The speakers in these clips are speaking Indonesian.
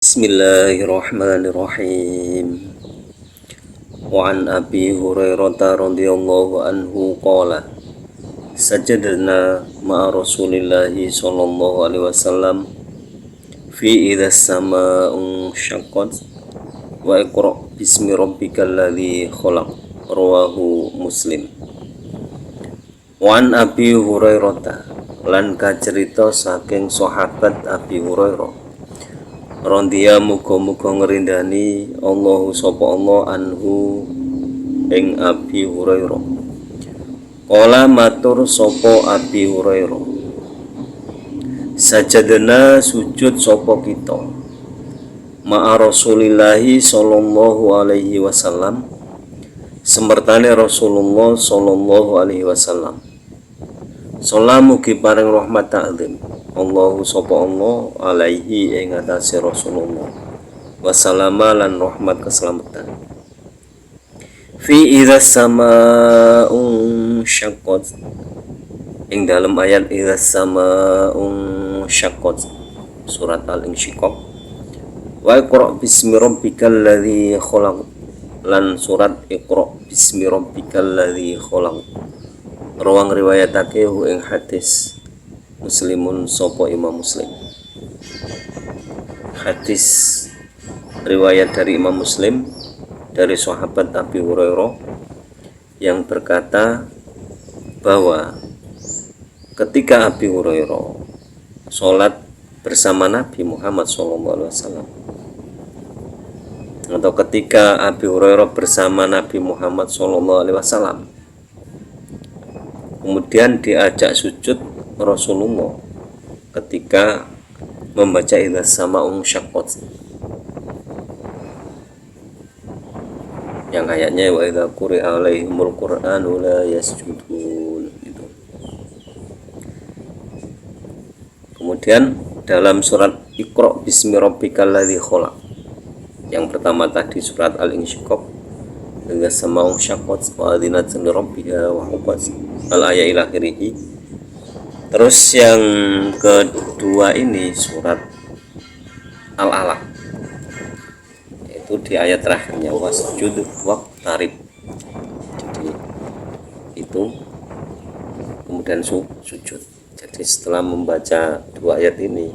Bismillahirrahmanirrahim. Wa an Abi Hurairah radhiyallahu anhu qala sajadna ma'a Rasulillahi sallallahu alaihi wasallam fi idza samaa'un syaqqat wa iqra bismi rabbikal ladzi khalaq rawahu Muslim. Wa an Abi Hurairah lan kacerita saking sahabat Abi Hurairah Rondia muga-muga ngrindani Allahu sapa Allah anhu ing Abi Hurairah. Kala matur sapa Abi Hurairah, sajadna sujud sapa kita ma'a Rasulillahi sallallahu alaihi wasallam semertane Rasulullah sallallahu alaihi wasallam. Salamu ki paring rahmat ta'zim Allahu sapa Allah alaihi ing atase Rasulullah wassalama lan rahmat keselamatan fi idza samaa'un syaqqat ing dalam ayat idza samaa'un syaqqat surat al-insyiqaq wa iqra bismi rabbikal ladzi khalaq lan surat iqra bismi rabbikal ladzi khalaq rawang riwayatake ing hadis Muslimun sopo Imam Muslim. Hadis riwayat dari Imam Muslim dari sahabat Abi Hurairah yang berkata bahwa ketika Abi Hurairah sholat bersama Nabi Muhammad SAW atau ketika Abi Hurairah bersama Nabi Muhammad SAW kemudian diajak sujud Rasulullah ketika membaca idza samaa'un syaqqat yang ayatnya wa idza quri'a alaihimul qur'anu la yasjudun itu. Kemudian dalam surat Iqra bismi rabbikal ladzi khalaq yang pertama tadi surat al-insyiqaq idza samaa'un syaqqat wa adzinat li rabbiha wa huqqat al-ayat ila akhirih. Terus yang kedua ini surat Al-Alaq, itu di ayat terakhirnya wasjud waqtarib. Jadi itu kemudian sujud. Jadi setelah membaca dua ayat ini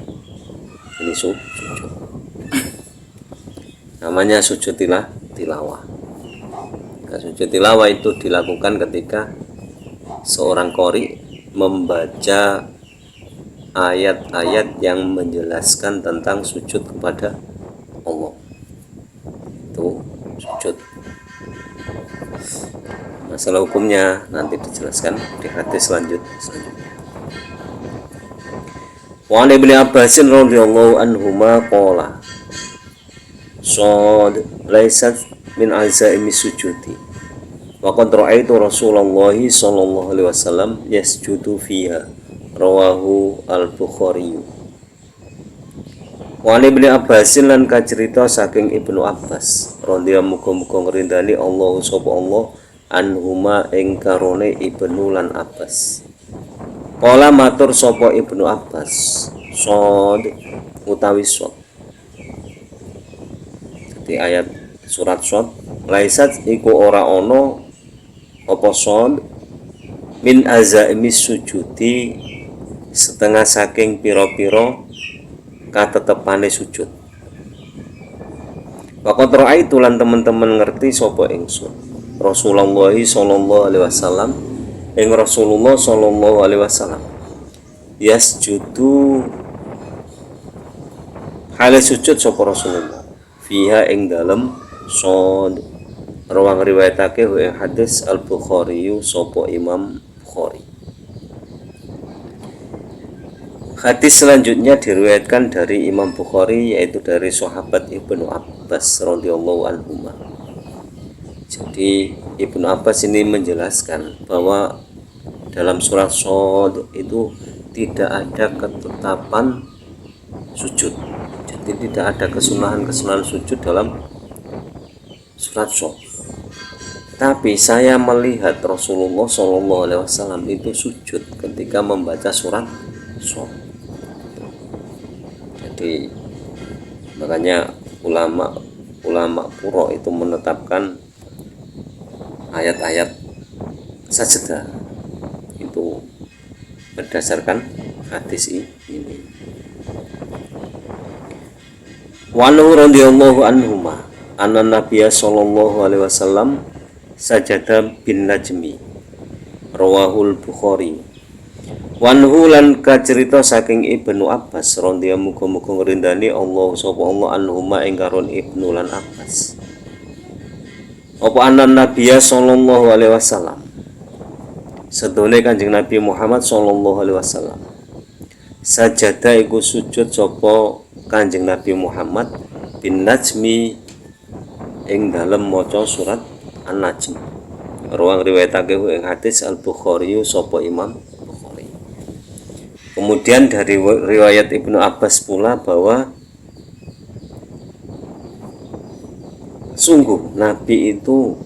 sujud. Namanya sujud tilawah. Nah, sujud tilawah itu dilakukan ketika seorang qori membaca ayat-ayat yang menjelaskan tentang sujud kepada Allah. Itu sujud. Masalah hukumnya nanti dijelaskan di hadis selanjutnya. Wa an Ibnu Abbas radhiyallahu anhuma qala shad laysat min azaimi sujudi wa qad ra'aitu Rasulullah sallallahu alaihi wasallam yasjudu fiha rawahu al-Bukhari. Wa Ibnu Abbas lan kacerita saking Ibnu Abbas radhiyallahu muga-muga ngrindani Allah sapa Allah anhuma ing karone Ibnu lan Abbas. Kala matur sapa Ibnu Abbas shad utawi shad. Di ayat surat shad laisat iku ora ono apa shad min azaimis sujudi setengah saking piro-piro katetepane sujud. Waqat ra'aitu lan teman-teman ngerti sapa ingsun Rasulullah sallallahu alaihi wasallam ing Rasulullah sallallahu alaihi wasallam yasjudu hale sujud sapa Rasulullah fiha ing dalem shad. Rawang riwayatake ing hadis al-Bukhari sapa Imam Bukhari. Hadis selanjutnya diriwayatkan dari Imam Bukhari yaitu dari sahabat Ibnu Abbas radhiyallahu anhu. Jadi Ibnu Abbas ini menjelaskan bahwa dalam surat Shad itu tidak ada ketetapan sujud. Jadi tidak ada kesunahan sujud dalam surat Shad. Tapi saya melihat Rasulullah SAW itu sujud ketika membaca surat Shad. Jadi Makanya ulama puro itu menetapkan ayat-ayat sajdah itu berdasarkan hadis ini. Wa anhu radhiyallahu anhuma anna nabiyya sallallahu alaihi wasallam sajada bin najmi rawahul Bukhari. Wa anhu lan kacerita saking Ibnu Abbas radhiyallahu muga-muga ngrindani Allah sapa Allah anhuma ing karon Ibnu lan Abbas. Apa anna nabiyya sallallahu alaihi wasallam sedone Kanjeng Nabi Muhammad sallallahu alaihi wasallam sajada iku sujud sapa Kanjeng Nabi Muhammad bin najmi ing dalem maca surat An-Najm. Ruang riwayatake ing hadis Al-Bukhari sapa Imam Bukhari. Kemudian dari riwayat Ibnu Abbas pula bahwa sungguh Nabi itu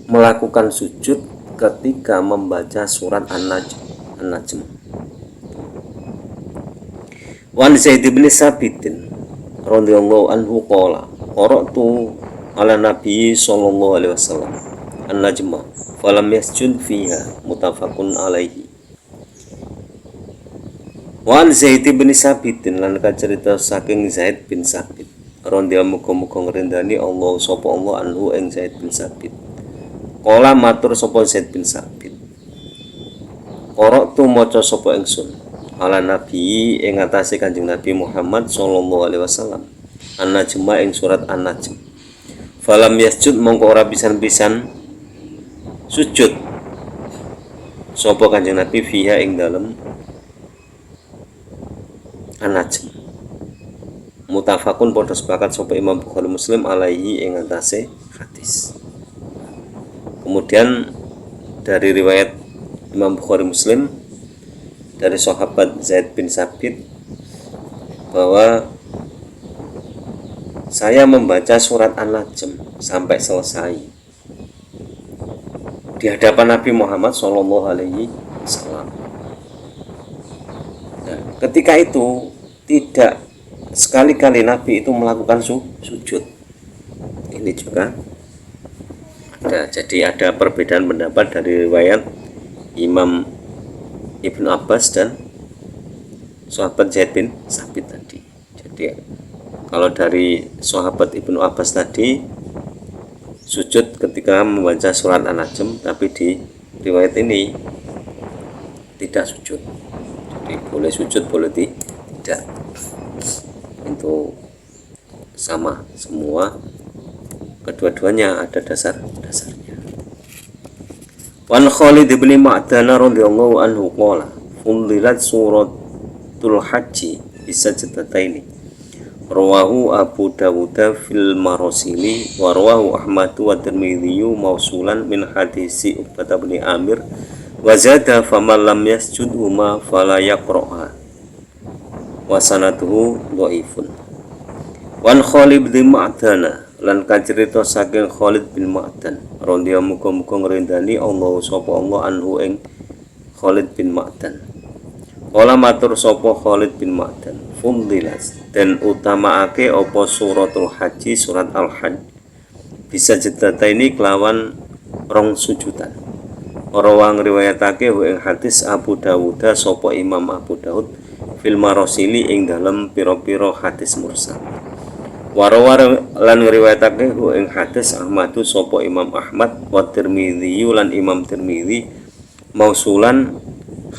melakukan sujud ketika membaca surat An-Najm. Wan Zaid bin Sabitin radhiyallahu anhu qala qara'tu ala Nabi sallallahu alaihi wasallam An-Najm falam yasjud fiha muttafaqun alaihi. Wan Zaid bin Sabitin lan kacerita saking Zaid bin Sabit radhiyallahu muga-muga ngrendani Allah sapa Allah anhu ing Zaid bin Sabit. Qala matur sapa Zaid bin Sabit qara'tu maca sapa ingsun ala Nabi ing atase Kanjeng Nabi Muhammad sallallahu alaihi wasallam An-Najm ing surat An-Najm. Falam yasjud mongko ora pisan-pisan sujud sapa Kanjeng Nabi fiha ing dalem An-Najm. Mutafakun padha sepakat sapa Imam Bukhari Muslim alaihi ing atase hadis. Kemudian dari riwayat Imam Bukhari Muslim dari sahabat Zaid bin Sabit bahwa saya membaca surat An-Najm sampai selesai di hadapan Nabi Muhammad Shallallahu Alaihi Wasallam. Nah, ketika itu tidak sekali-kali Nabi itu melakukan sujud. Ini juga ada. Jadi ada perbedaan pendapat dari riwayat Imam Ibnu Abbas dan sahabat Zaid bin Sabit tadi. Jadi kalau dari sahabat Ibnu Abbas tadi sujud ketika membaca surat An-Najm, tapi di riwayat ini tidak sujud. Jadi boleh sujud, boleh tidak. Itu sama semua, kedua-duanya ada dasarnya. Wan Khalid bin Ma'dan radhiyallahu anhu qala fundilat suratul haji bisajdataini rawahu Abu Dawud fil marasili wa rawahu Ahmad wa Tirmidzi mausulan min hadisi Uqbah bin Amir wa zada faman lam yasjudhuma fala yaqra'ha wa sanatuhu dhaifun. Wan Khalid bin Ma'dan lan kacerita saking Khalid bin Ma'dan radhiyallahu muga-muga ngrendani Allah sapa Allah anhu ing Khalid bin Ma'dan. Kala matur sapa Khalid bin Ma'dan fundilas dan utamaake apa suratul haji surat al-hajj bisa jedata ini kelawan rong sujudan. Ora wang riwayatake ing hadis Abu Dawud sapa Imam Abu Daud fil marasili ing dalem pira-pira hadis mursal. Warawar lan ngriwayatake ing hadis Ahmadu sapa Imam Ahmad wa Tirmidzi lan Imam Tirmidzi mausulan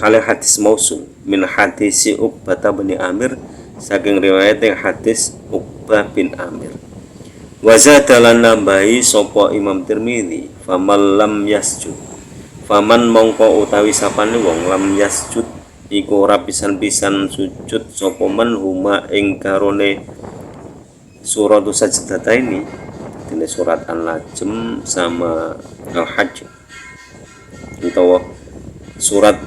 hale hadis mausul min hadisi Uqbah bin Amir saking riwayat yang hadis Uqbah bin Amir. Wa zadalan nambahi sapa Imam Tirmidzi faman lam yasjud faman mongko utawi sapane wong lam yasjud iku ora pisan-pisan sujud sapa man huma ing karone surat sajdata ini surat An-Najm sama Al-Hajj utawa surat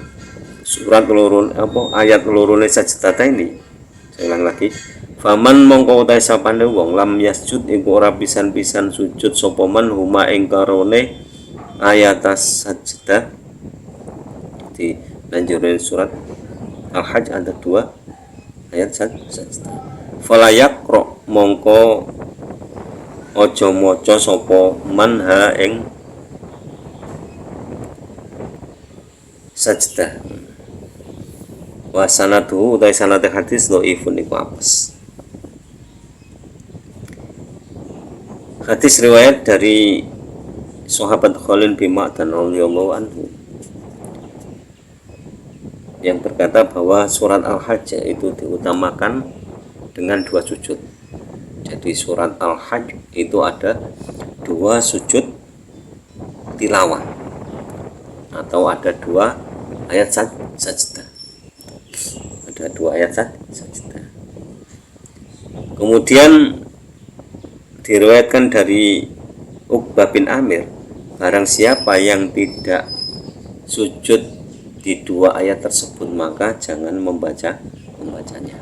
loro ayat lorone sajdata ini. Saya ulang lagi, faman mongko utahe sapane wong lam yasjud iku ora pisan-pisan sujud sapa man huma ing karone ayat sajdah. Di lanjutan surat Al-Hajj ada 2 ayat sajdah. falayak ro mongko aja maca sapa man ha ing sajdah. Wa sanadu utai sanad hadis dhaifun iku apes. Hadis riwayat dari sahabat Khalid bin Ma'dan radhiyallahu anhu yang berkata bahwa surat Al-Hajj itu diutamakan dengan 2 sujud. Jadi surat Al-Hajj itu ada 2 sujud tilawah atau ada 2 ayat sajdah. Ada 2 ayat sajdah. Kemudian diriwayatkan dari Uqbah bin Amir, barang siapa yang tidak sujud di 2 ayat tersebut maka jangan membacanya.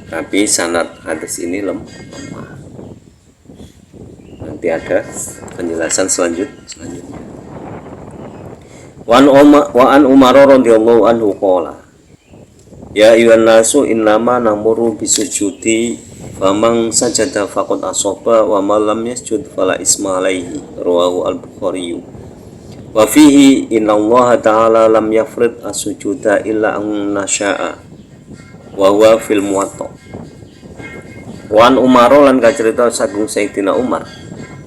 Tapi sanad hadis ini lemah. Nanti ada penjelasan selanjutnya. Wa an Umar radhiyallahu anhu qala ya ayyuhan nasu innama namuru bisujudi faman sajada faqad asaba wa man lam yasjud fala isma alaihi rawahu al-Bukhari. Wa fihi innallaha ta'ala lam yafrid as-sujuda illa an nasya'a wa huwa fil muwatta. Wan Umar lan kacerita saking Sayyidina Umar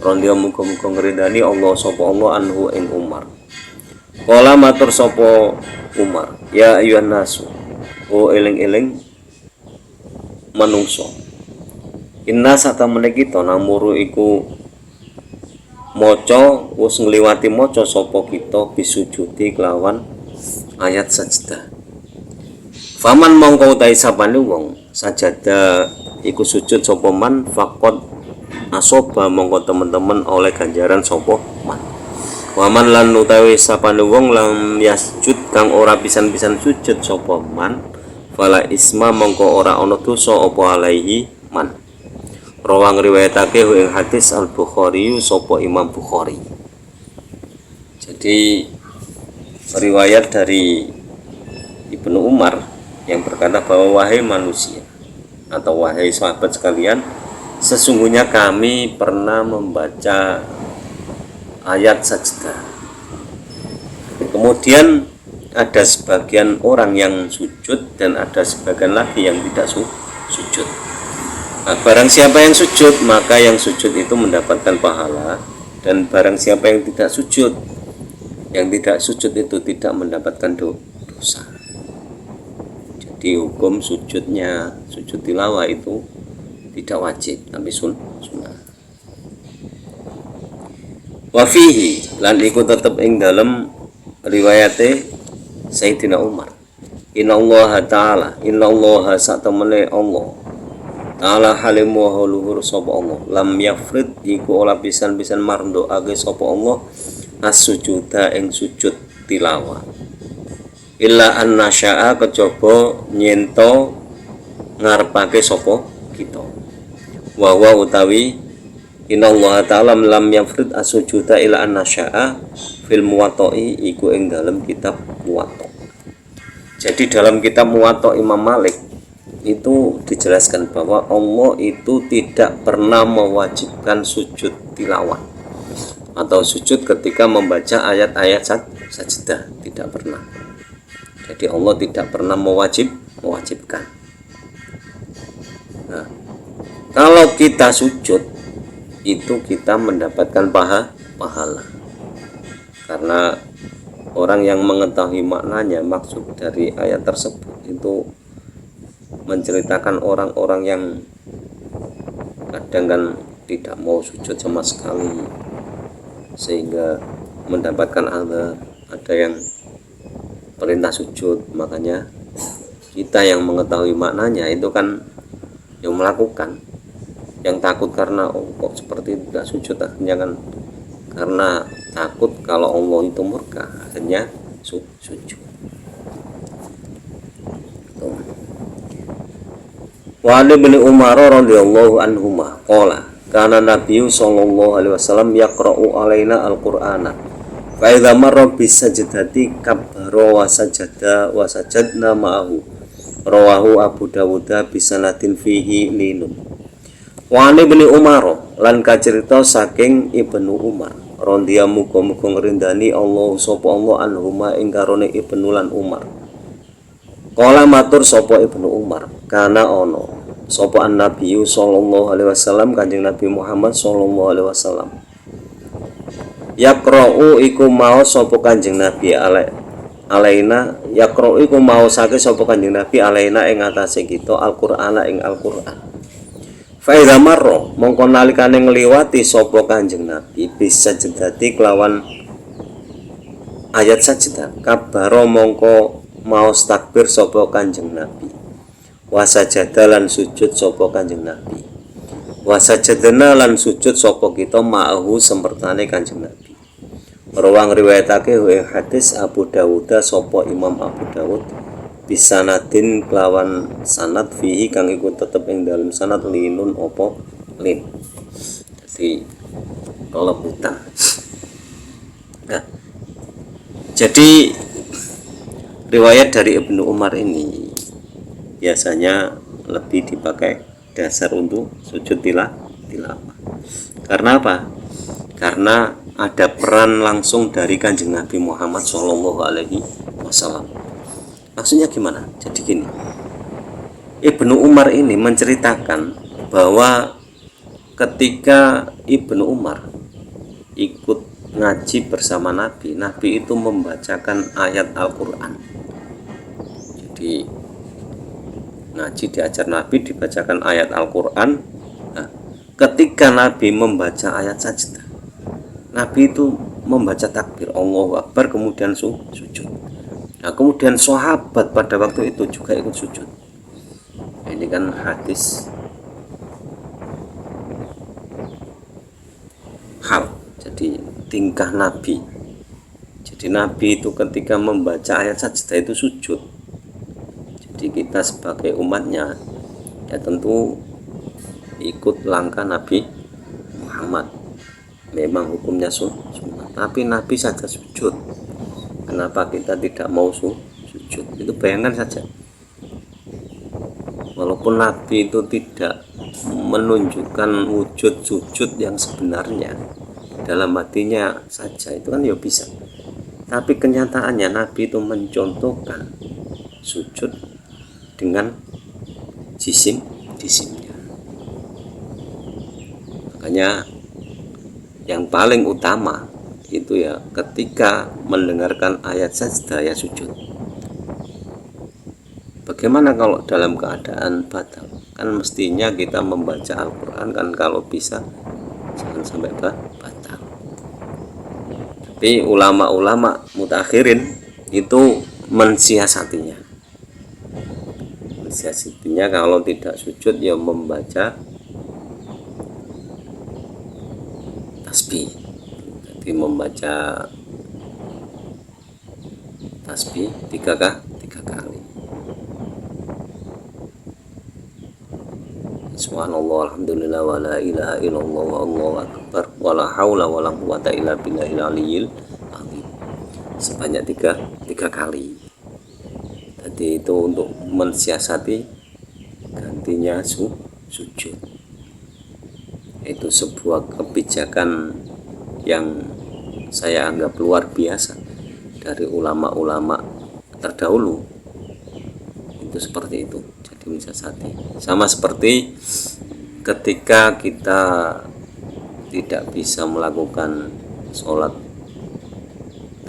radhiyallahu muga-muga ngridani Allah sapa Allah anhu ing Umar. Kala matur sapa Umar, ya ayyuhan nasu, o eling-eling manungsa. Inna satamene kita namuru iku maca wis ngliwati maca sapa kita bisujudi kelawan ayat sajdah. Faman mongko utahe sapane wong sajada iku sujud sapa man faqad asoba mongko teman-teman oleh ganjaran sapa man. Waman lan utawi sapane wong lam yasjud kang ora pisan-pisan sujud sapa man fala isma mongko ora ana dosa apa alaihi man. Rawang riwayatake ing hadis Al-Bukhari sapa Imam Bukhari. Jadi riwayat dari Ibnu Umar yang berkata bahwa wahai manusia atau wahai sahabat sekalian, sesungguhnya kami pernah membaca ayat sajdah. Kemudian ada sebagian orang yang sujud dan ada sebagian lagi yang tidak sujud. Nah, barang siapa yang sujud maka yang sujud itu mendapatkan pahala, dan barang siapa yang tidak sujud itu tidak mendapatkan dosa. Jadi hukum sujudnya, sujud tilawah itu tidak wajib tapi sunnah. Wa fihi lan iku tetep ing dalem riwayate Sayyidina Umar. Innallaha satamene Allah Ta'ala halimu wa luhur sapa Allah lam yafrid iku ora pisan-pisan marndokake sapa Allah as-sujuda ing sujud tilawah illa an nasya'a kejaba nyento ngarepake sapa kita wa utawi innallaha ta'ala lam yafrid as-sujuda illa an nasya'a fil muwatta'i iku ing dalam kitab Muwatta. Jadi dalam kitab Muwatta Imam Malik itu dijelaskan bahwa Allah itu tidak pernah mewajibkan sujud tilawah atau sujud ketika membaca ayat-ayat sajdah, tidak pernah. Jadi Allah tidak pernah mewajibkan. Nah, kalau kita sujud itu kita mendapatkan pahala karena orang yang mengetahui maknanya, maksud dari ayat tersebut itu menceritakan orang-orang yang kadang kan tidak mau sujud sama sekali sehingga mendapatkan ada yang perintah sujud. Makanya kita yang mengetahui maknanya itu kan yang melakukan, yang takut karena kok seperti tidak sujud akhirnya kan karena takut kalau Allah itu murka akhirnya sujud. Wa bin Umar radhiyallahu anhuma qala kana nabiyyu sallallahu alaihi wasallam yaqra'u alaina al-Qur'ana fa idza marra bis sajdati kabbara wa sajada wa sajadna ma'ahu Rawahu Abu Dawud bisanadin fihi linun. Wa Ibnu Umar lan kacerita saking Ibnu Umar rondia muga-muga ngrindani Allah sapa Allah anhuma ing karone Ibnu lan Umar. Kala matur sapa Ibnu Umar, kana ono sapa Nabi sallallahu alaihi wasallam Kanjeng Nabi Muhammad sallallahu alaihi wasallam. Yaqra'u iku maos sapa Kanjeng Nabi alaina yaqra'u iku maosake sapa Kanjeng Nabi alaina ing atase kita Al-Qur'ana ing Al-Qur'an. Fa idza marra mongko nalikane ngliwati sapa Kanjeng Nabi bisa jedati kelawan ayat sajdah kabaro mongko maos takbir sapa Kanjeng Nabi. Wasajada lan sujud sapa Kanjeng Nabi. Wasajadna lan sujud sapa kita ma'ahu sempertane Kanjeng Nabi. Rawang riwayatake hadis Abu Dawud sapa Imam Abu Dawud bisanadin kelawan sanad fihi kang iku tetep ing dalem sanad linun apa lin. Jadi kelebutan. Nah, jadi riwayat dari Ibnu Umar ini biasanya lebih dipakai dasar untuk sujud tilawah. Karena apa? Karena ada peran langsung dari Kanjeng Nabi Muhammad Shallallahu Alaihi Wasallam. Maksudnya gimana? Jadi gini, Ibnu Umar ini menceritakan bahwa ketika Ibnu Umar ikut ngaji bersama Nabi, Nabi itu membacakan ayat Al-Quran. Jadi ngaji diajar Nabi, dibacakan ayat Al-Quran. Nah, ketika Nabi membaca ayat sajdah, Nabi itu membaca takbir Allahu Akbar, kemudian sujud. Nah, kemudian sahabat pada waktu itu juga ikut sujud. Ini kan hadis hal, jadi tingkah Nabi. Jadi Nabi itu ketika membaca ayat sajdah itu sujud. Jadi kita sebagai umatnya ya tentu ikut langkah Nabi Muhammad. Memang hukumnya sunnah, tapi Nabi saja sujud. Kenapa kita tidak mau sujud? Itu bayangkan saja. Walaupun Nabi itu tidak menunjukkan wujud sujud yang sebenarnya, dalam hatinya saja itu kan ya bisa. Tapi kenyataannya Nabi itu mencontohkan sujud dengan jisimnya. Makanya yang paling utama itu ya ketika mendengarkan ayat sajdah ya sujud. Bagaimana kalau dalam keadaan batal? Kan mestinya kita membaca Al-Quran kan kalau bisa jangan sampai batal. Tapi ulama-ulama mutakhirin itu mensiasatinya kalau tidak sujud ya membaca tasbih. Jadi membaca tasbih tiga kali. Subhanallah, alhamdulillah, wa la ilaha illallah, wa allahu akbar, wa la haula wa la quwata illa billahil aliyyil azim. Sebanyak tiga kali. Jadi itu untuk mensiasati gantinya sujud. Itu sebuah kebijakan yang saya anggap luar biasa dari ulama-ulama terdahulu. Itu seperti itu. Jadi mensiasati. Sama seperti ketika kita tidak bisa melakukan sholat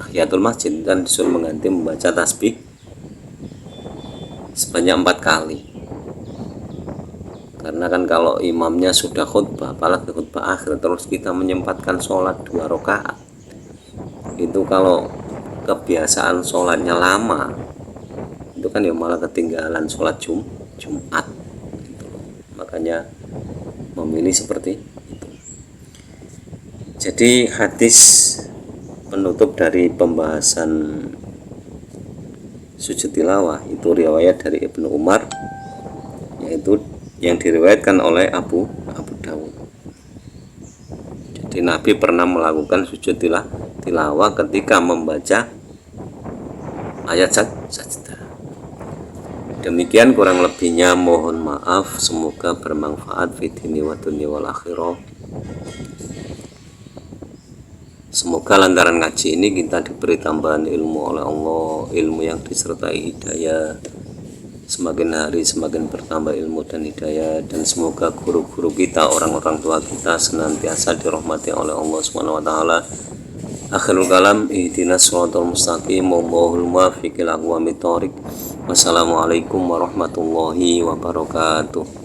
tahiyatul masjid dan disuruh mengganti membaca tasbih sebanyak 4 kali. Karena kan kalau imamnya sudah khutbah, apalagi khutbah akhir, terus kita menyempatkan sholat 2 rakaat, itu kalau kebiasaan sholatnya lama, itu kan ya malah ketinggalan sholat Jumat gitu. Makanya memilih seperti itu. Jadi hadis penutup dari pembahasan sujud tilawah itu riwayat dari Ibnu Umar, yaitu yang diriwayatkan oleh Abu Dawud. Jadi Nabi pernah melakukan sujud tilawah ketika membaca ayat sajdah. Demikian kurang lebihnya mohon maaf, semoga bermanfaat fitini wa dunya wal akhirah. Semoga lantaran ngaji ini kita diberi tambahan ilmu oleh Allah, ilmu yang disertai hidayah. Semakin hari semakin bertambah ilmu dan hidayah, dan semoga guru-guru kita, orang-orang tua kita senantiasa dirahmati oleh Allah Subhanahu wa taala. Akhirul kalam, ihdinas shiratal mustaqim, wallahul muwaffiq ila aqwamit thoriq. Wassalamualaikum warahmatullahi wabarakatuh.